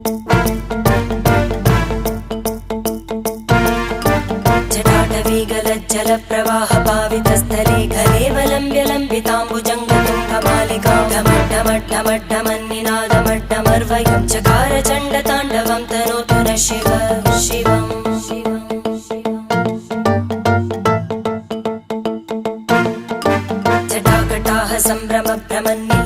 जटाटवीगलज्जलप्रवाहपावितस्थले घलेवलम्ब्य लम्बिताम्बुजङ्गतुङ्गमालिकां ढमड्ढमड्ढमड्ढमन्निनादमड्ढमर्वयं चकार चण्डताण्डवं तनोतु नः शिव शिवम् जटाकटाः सम्भ्रमभ्रमन्नि